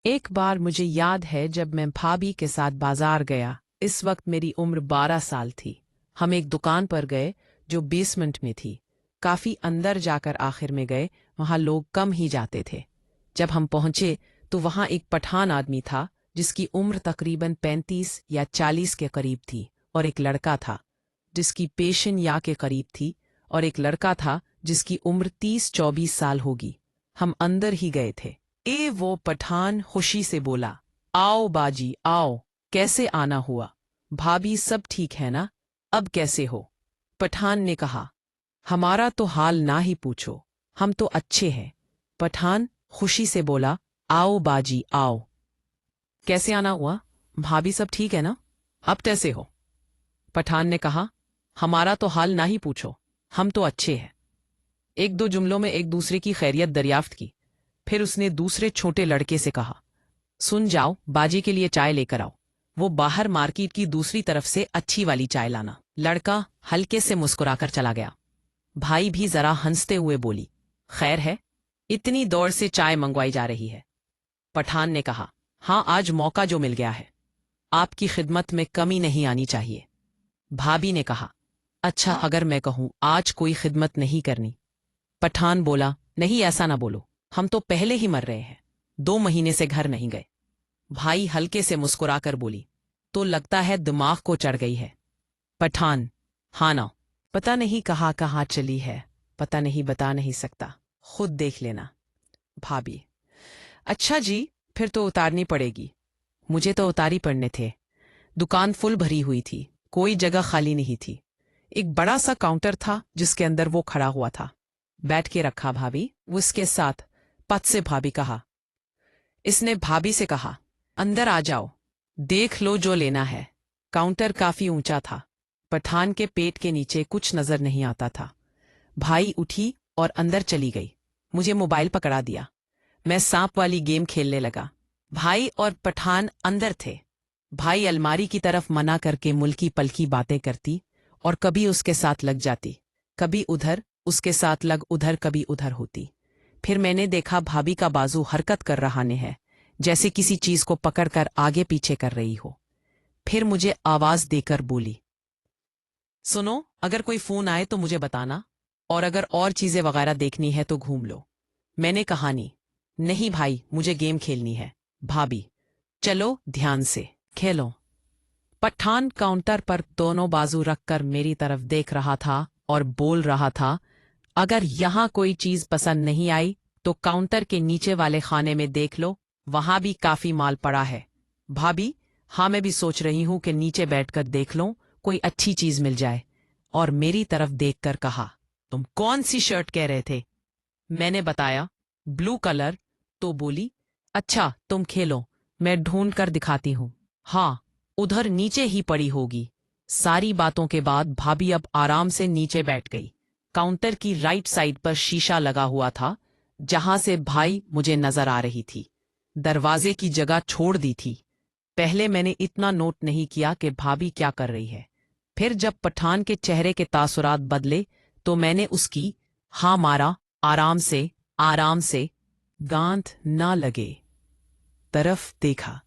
एक बार मुझे याद है जब मैं भाभी के साथ बाजार गया। इस वक्त मेरी उम्र 12 साल थी। हम एक दुकान पर गए जो बेसमेंट में थी। काफी अंदर जाकर आखिर में गए, वहां लोग कम ही जाते थे। जब हम पहुंचे तो वहां एक पठान आदमी था जिसकी उम्र तकरीबन 35 या 40 के करीब थी, और एक लड़का था जिसकी पेशन या के करीब थी, और एक लड़का था जिसकी उम्र 30-24 साल होगी। हम अंदर ही गए थे। वो पठान खुशी से बोला, आओ बाजी आओ, कैसे आना हुआ? भाभी सब ठीक है ना? अब कैसे हो? पठान ने कहा, हमारा तो हाल ना ही पूछो, हम तो अच्छे हैं। पठान खुशी से बोला, आओ बाजी आओ, कैसे आना हुआ? भाभी सब ठीक है ना? अब कैसे हो? पठान ने कहा, हमारा तो हाल ना ही पूछो, हम तो अच्छे हैं। एक दो जुमलों में एक दूसरे की खैरियत दरियाफ्त की। फिर उसने दूसरे छोटे लड़के से कहा, सुन जाओ, बाजी के लिए चाय लेकर आओ। वो बाहर मार्केट की दूसरी तरफ से अच्छी वाली चाय लाना। लड़का हल्के से मुस्कुराकर चला गया। भाई भी जरा हंसते हुए बोली, खैर है, इतनी दौड़ से चाय मंगवाई जा रही है? पठान ने कहा, हाँ, आज मौका जो मिल गया है, आपकी खिदमत में कमी नहीं आनी चाहिए। भाभी ने कहा, अच्छा, अगर मैं कहूं आज कोई खिदमत नहीं करनी? पठान बोला, नहीं, ऐसा ना बोलो, हम तो पहले ही मर रहे हैं, 2 महीने से घर नहीं गए। भाई हल्के से मुस्कुराकर बोली, तो लगता है दिमाग को चढ़ गई है। पठान, हाँ ना, पता नहीं कहाँ चली है, पता नहीं, बता नहीं सकता, खुद देख लेना। भाभी, अच्छा जी, फिर तो उतारनी पड़ेगी। मुझे तो उतारी पड़ने थे। दुकान फुल भरी हुई थी, कोई जगह खाली नहीं थी। एक बड़ा सा काउंटर था जिसके अंदर वो खड़ा हुआ था। बैठ के रखा भाभी, उसके साथ पत से भाभी कहा। इसने भाभी से कहा, अंदर आ जाओ, देख लो जो लेना है। काउंटर काफी ऊंचा था, पठान के पेट के नीचे कुछ नजर नहीं आता था। भाई उठी और अंदर चली गई। मुझे मोबाइल पकड़ा दिया। मैं सांप वाली गेम खेलने लगा। भाई और पठान अंदर थे। भाई अलमारी की तरफ मना करके मुल्की पलकी बातें करती और कभी उसके साथ लग जाती, कभी उधर उसके साथ लग उधर, कभी उधर होती। फिर मैंने देखा भाभी का बाजू हरकत कर रहा ने है, जैसे किसी चीज को पकड़कर आगे पीछे कर रही हो। फिर मुझे आवाज देकर बोली, सुनो, अगर कोई फोन आए तो मुझे बताना, और अगर और चीजें वगैरह देखनी है तो घूम लो। मैंने कहानी, नहीं भाई, मुझे गेम खेलनी है। भाभी, चलो ध्यान से खेलो। पठान काउंटर पर दोनों बाजू रखकर मेरी तरफ देख रहा था और बोल रहा था, अगर यहां कोई चीज पसंद नहीं आई तो काउंटर के नीचे वाले खाने में देख लो, वहां भी काफी माल पड़ा है। भाभी, हाँ, मैं भी सोच रही हूं कि नीचे बैठकर देख लो, कोई अच्छी चीज मिल जाए। और मेरी तरफ देखकर कहा, तुम कौन सी शर्ट कह रहे थे? मैंने बताया, ब्लू कलर। तो बोली, अच्छा, तुम खेलो, मैं ढूंढ कर दिखाती हूँ। हाँ, उधर नीचे ही पड़ी होगी। सारी बातों के बाद भाभी अब आराम से नीचे बैठ गई। काउंटर की राइट साइड पर शीशा लगा हुआ था, जहां से भाई मुझे नजर आ रही थी। दरवाजे की जगह छोड़ दी थी। पहले मैंने इतना नोट नहीं किया कि भाभी क्या कर रही है। फिर जब पठान के चेहरे के तासुरात बदले तो मैंने उसकी हाँ मारा, आराम से, दांत ना लगे तरफ देखा।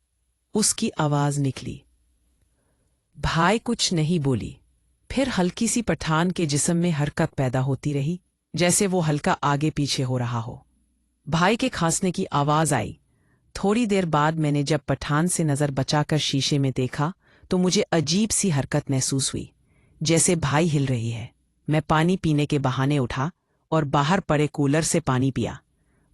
उसकी आवाज निकली। भाई कुछ नहीं बोली। फिर हल्की सी पठान के जिस्म में हरकत पैदा होती रही, जैसे वो हल्का आगे पीछे हो रहा हो। भाई के खांसने की आवाज आई। थोड़ी देर बाद मैंने जब पठान से नजर बचाकर शीशे में देखा तो मुझे अजीब सी हरकत महसूस हुई, जैसे भाई हिल रही है। मैं पानी पीने के बहाने उठा और बाहर पड़े कूलर से पानी पिया।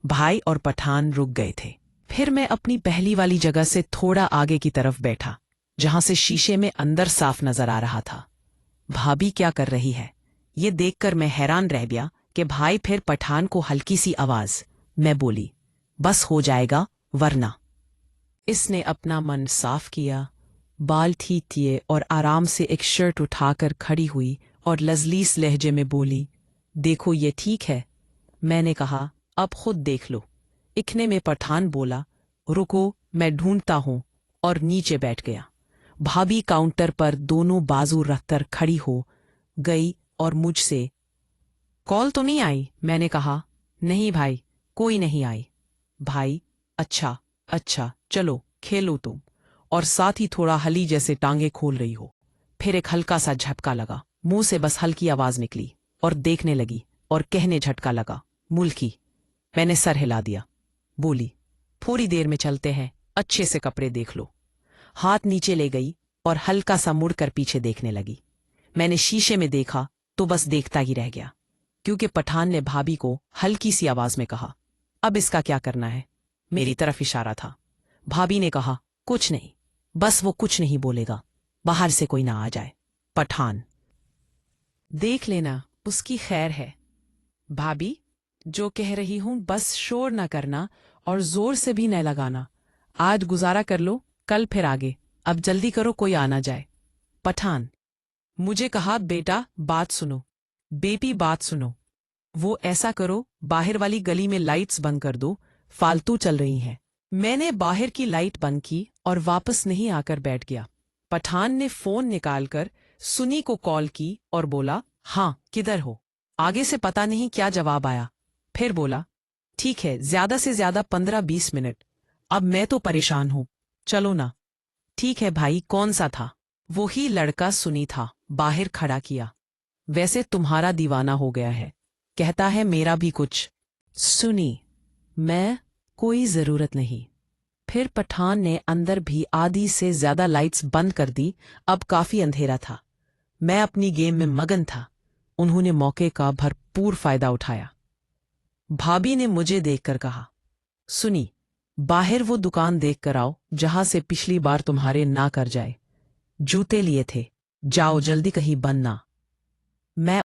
भाई और पठान रुक गए थे। फिर मैं अपनी पहली वाली जगह से थोड़ा आगे की तरफ बैठा, जहां से शीशे में अंदर साफ नजर आ रहा था। भाभी क्या कर रही है, ये देखकर मैं हैरान रह गया कि भाई फिर पठान को हल्की सी आवाज मैं बोली, बस हो जाएगा वरना। इसने अपना मन साफ किया, बाल ठीक किए और आराम से एक शर्ट उठाकर खड़ी हुई और लजलीस लहजे में बोली, देखो ये ठीक है। मैंने कहा, अब खुद देख लो। इतने में पठान बोला, रुको, मैं ढूंढता हूं, और नीचे बैठ गया। भाभी काउंटर पर दोनों बाजू रखकर खड़ी हो गई और मुझसे, कॉल तो नहीं आई? मैंने कहा, नहीं भाई, कोई नहीं आई। भाई, अच्छा, अच्छा चलो खेलो तुम। और साथ ही थोड़ा हली जैसे टांगे खोल रही हो। फिर एक हल्का सा झटका लगा, मुंह से बस हल्की आवाज निकली और देखने लगी और कहने झटका लगा, मुल्की। मैंने सर हिला दिया। बोली, थोड़ी देर में चलते हैं, अच्छे से कपड़े देख लो। हाथ नीचे ले गई और हल्का सा मुड़कर पीछे देखने लगी। मैंने शीशे में देखा तो बस देखता ही रह गया, क्योंकि पठान ने भाभी को हल्की सी आवाज में कहा, अब इसका क्या करना है? मेरी तरफ इशारा था। भाभी ने कहा, कुछ नहीं, बस वो कुछ नहीं बोलेगा, बाहर से कोई ना आ जाए। पठान, देख लेना, उसकी खैर है। भाभी, जो कह रही हूं बस शोर न करना और जोर से भी न लगाना। आज गुजारा कर लो, कल फिर आगे। अब जल्दी करो, कोई आना जाए। पठान, मुझे कहा, बेटा बात सुनो, बेटी बात सुनो। वो ऐसा करो, बाहर वाली गली में लाइट्स बंद कर दो, फालतू चल रही हैं। मैंने बाहर की लाइट बंद की और वापस नहीं आकर बैठ गया। पठान ने फोन निकालकर सुनी को कॉल की और बोला, हाँ किधर हो? आगे से पता नहीं क्या जवाब आया। फिर बोला, ठीक है, ज्यादा से ज्यादा 15-20 मिनट। अब मैं तो परेशान हूं, चलो ना। ठीक है भाई, कौन सा था? वही लड़का सुनी था, बाहर खड़ा किया। वैसे तुम्हारा दीवाना हो गया है, कहता है मेरा भी कुछ। सुनी, मैं, कोई जरूरत नहीं। फिर पठान ने अंदर भी आधी से ज्यादा लाइट्स बंद कर दी। अब काफी अंधेरा था, मैं अपनी गेम में मगन था। उन्होंने मौके का भरपूर फायदा उठाया। भाभी ने मुझे देखकर कहा, सुनी, बाहर वो दुकान देख कर आओ जहां से पिछली बार तुम्हारे ना कर जाए। जूते लिए थे, जाओ जल्दी, कहीं बनना। मैं